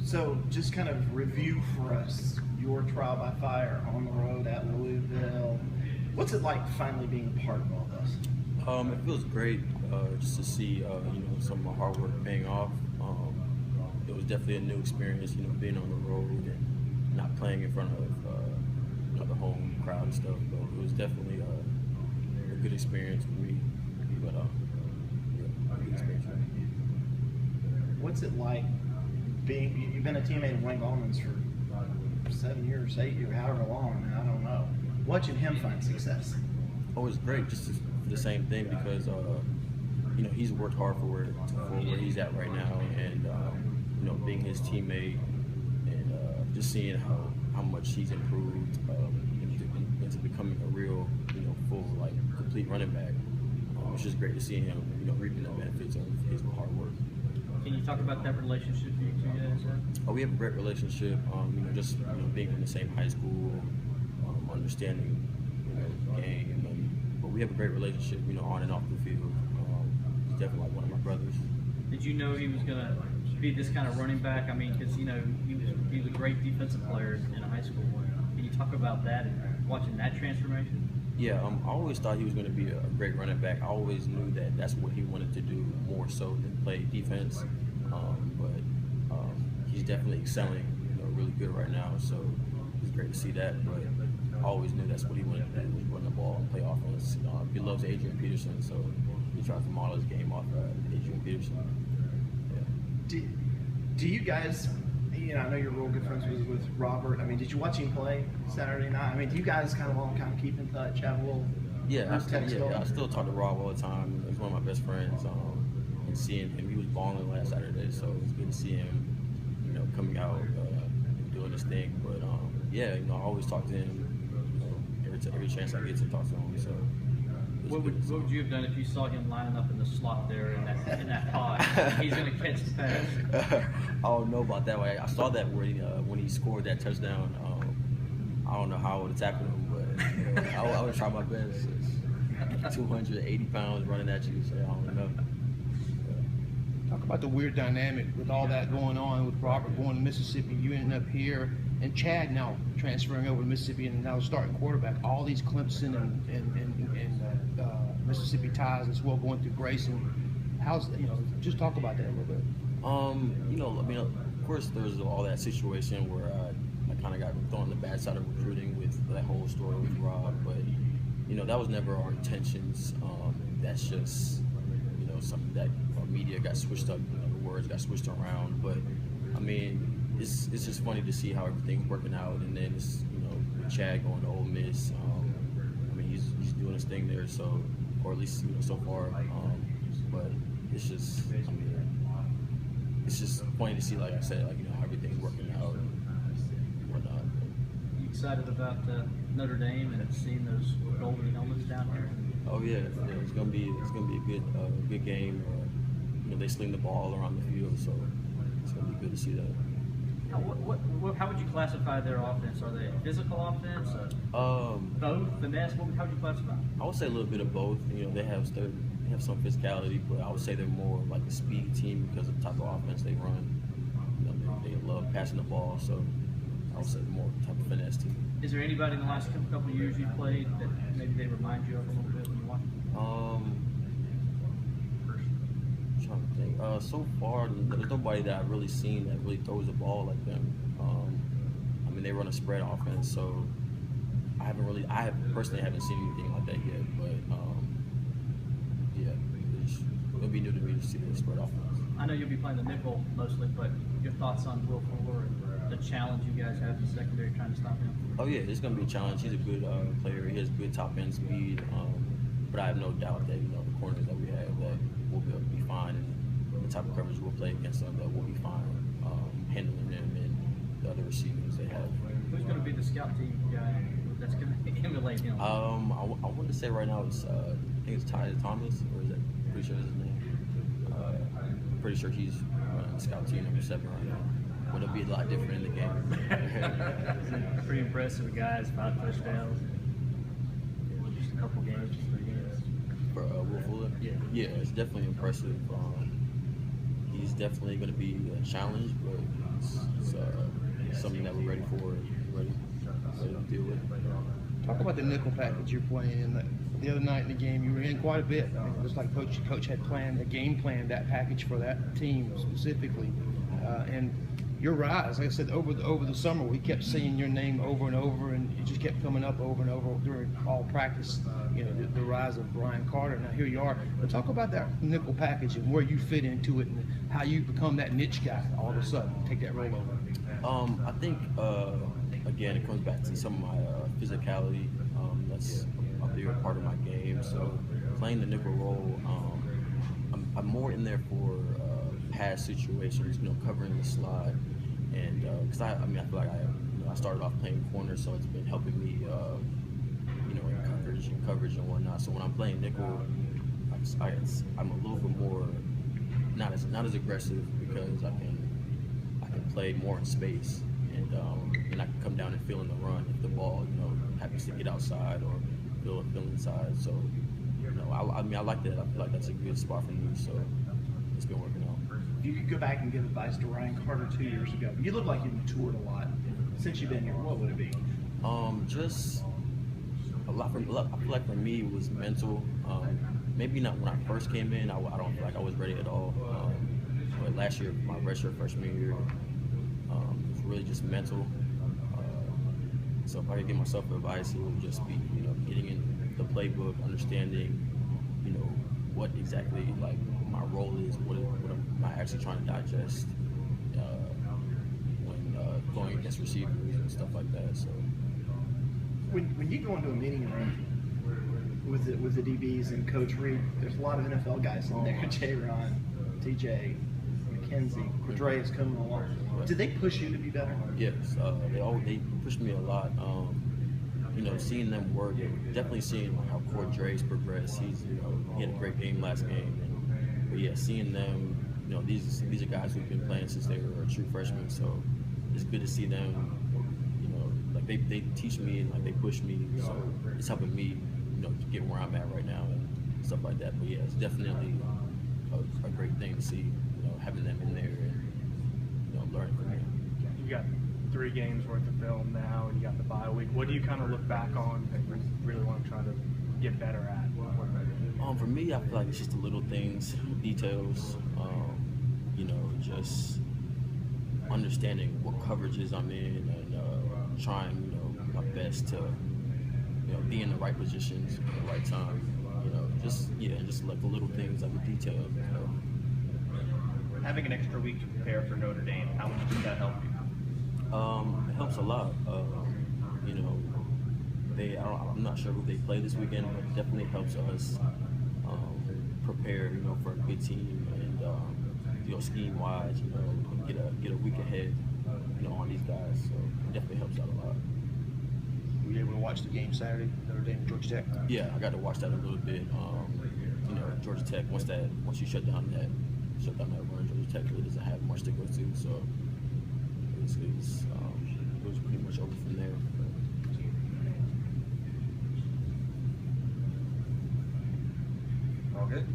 So just kind of review for us your trial by fire on the road at Louisville. What's it like finally being a part of all this? It feels great just to see some of my hard work paying off. It was definitely a new experience, being on the road and not playing in front of the home crowd and stuff. But it was definitely a good experience for me. But yeah, a good experience for me. What's it like you've been a teammate of Wayne Gallman's for 7 years, 8 years, however long, I don't know. Watching him find success. Oh, it's great, just for the same thing because he's worked hard for where he's at right now, and being his teammate and just seeing how much he's improved into becoming a real full complete running back. It's just great to see him reaping the benefits of his hard work. Can you talk about that relationship you two guys have? Oh, we have a great relationship. Just being from the same high school, understanding the game, but we have a great relationship. On and off the field. He's definitely like one of my brothers. Did you know he was gonna be this kind of running back? I mean, because he was a great defensive player in high school. Can you talk about that and watching that transformation? Yeah, I always thought he was going to be a great running back. I always knew that that's what he wanted to do more so than play defense. But he's definitely excelling, really good right now. So it's great to see that. But I always knew that's what he wanted to do, was run the ball and play offense. He loves Adrian Peterson, so he tries to model his game off Adrian Peterson. Yeah. Do you guys? I know you're real good friends with Robert. I mean, did you watch him play Saturday night? I mean, do you guys kind of keep in touch, have a little text going? I still talk to Rob all the time. He's one of my best friends. And seeing him, he was balling last Saturday, so it's good to see him, coming out and doing his thing. But I always talk to him. Every chance I get to talk to him. So. What would you have done if you saw him lining up in the slot there in that pod? He's going to catch the pass. I don't know about that way. I saw that when he scored that touchdown. I don't know how I would have tackled him, but I would try my best. It's 280 pounds running at you, so I don't know. Talk about the weird dynamic with all that going on with Robert going to Mississippi. You ending up here, and Chad now transferring over to Mississippi and now starting quarterback. All these Clemson and Mississippi ties as well going through Grayson. Just talk about that a little bit. Of course, there's all that situation where I kind of got thrown on the bad side of recruiting with that whole story with Rob, but that was never our intentions. That's just something that our media got switched up, the words got switched around. But I mean, it's just funny to see how everything's working out, and then it's with Chad going to Ole Miss. He's doing his thing there, so, or at least so far. But it's just it's just funny to see, like I said, how everything's working out and whatnot. You excited about Notre Dame and seeing those golden helmets down here? Oh yeah, it's gonna be a good game. They sling the ball around the field, so it's gonna be good to see that. How would you classify their offense? Are they a physical offense? Both, finesse? How would you classify? I would say a little bit of both. They have some physicality, but I would say they're more like a speed team because of the type of offense they run. They love passing the ball, so I would say more type of finesse team. Is there anybody in the last couple of years you played that maybe they remind you of a little bit when you watch them? I'm trying to think. So far, there's nobody that I've really seen that really throws the ball like them. They run a spread offense, so I personally haven't seen anything like that yet. But it'll be new to me to see the spread offense. I know you'll be playing the nickel mostly, but your thoughts on Will Fuller and the challenge you guys have in the secondary trying to stop him? Oh yeah, it's going to be a challenge. He's a good player. He has good top end speed, but I have no doubt that the corners that we have that we'll be able to be fine, and the type of coverage we'll play against them that we'll be fine handling them and the other receivers they have. Who's going to be the scout team guy that's going to emulate him? I want to say right now I think it's Ty Thomas, or is that? Pretty sure that's his name. Pretty sure he's running the scout team number 7 right now. But it'll be a lot different in the game. Pretty impressive guys, 5 touchdowns. Just a couple games, just 3 games. For Will Fuller? Yeah, it's definitely impressive. he's definitely going to be a challenge, but it's something that we're ready for, ready to deal with. Talk about the nickel package you're playing in. The other night in the game, you were in quite a bit. I mean, it was like coach had planned a game plan, that package for that team specifically, and your rise. Like I said, over the summer, we kept seeing your name over and over, and it just kept coming up over and over during all practice. You know, the rise of Brian Carter. Now here you are. But talk about that nickel package and where you fit into it, and how you become that niche guy all of a sudden. Take that role over. I think again, it comes back to some of my physicality. That's a bigger part of my game. So playing the nickel role, I'm more in there for pass situations, you know, covering the slot, and because I feel like I started off playing corner, so it's been helping me, you know, in coverage and whatnot. So when I'm playing nickel, I'm a little bit more not as aggressive, because I can play more in space, and I can come down and fill in the run if the ball, you know, happens to get outside or fill inside. So, you know, I like that. I feel like that's a good spot for me. So it's been working out. If you could go back and give advice to Ryan Carter 2 years ago, you look like you've matured a lot since you've been here. What would it be? Just a lot. I feel like for me it was mental. Maybe not when I first came in. I don't feel like I was ready at all. But last year, my redshirt freshman year, it was really just mental. So if I could give myself advice, it would just be, you know, getting in the playbook, understanding, you know, what exactly like my role is, what am I actually trying to digest when going against receivers and stuff like that. So When you go into a meeting room with the DBs and Coach Reed, there's a lot of NFL guys in there. J-Ron, TJ, McKenzie, Quadre is coming along. Did they push you to be better? yes, they pushed me a lot. You know, seeing them work, definitely seeing how Quadre's progressed. He had a great game last game, but yeah, seeing them, you know, these are guys who've been playing since they were true freshmen. So it's good to see them. You know, like they teach me and like they push me. So it's helping me, you know, to get where I'm at right now and stuff like that. But yeah, it's definitely a great thing to see. You know, having them in there and, you know, learning from them. You got 3 games worth of film now, and you got the bye week. What do you kind of look back on that you really want to try to get better at? For me, I feel like it's just the little things, details. You know, just understanding what coverages I'm in and trying, you know, my best to, you know, be in the right positions at the right time. You know, just like the little things, like the details. You know. Having an extra week to prepare for Notre Dame, how much does that help you? It helps a lot. You know, I'm not sure who they play this weekend, but it definitely helps us prepare, you know, for a good team and you know, scheme wise, you know, get a week ahead, you know, on these guys. So it definitely helps out a lot. Were you able to watch the game Saturday, Notre Dame, Georgia Tech? Yeah, I got to watch that a little bit. You know, Georgia Tech, once you shut down that run, Georgia Tech really doesn't have much to go to. So it was pretty much over from there. All good?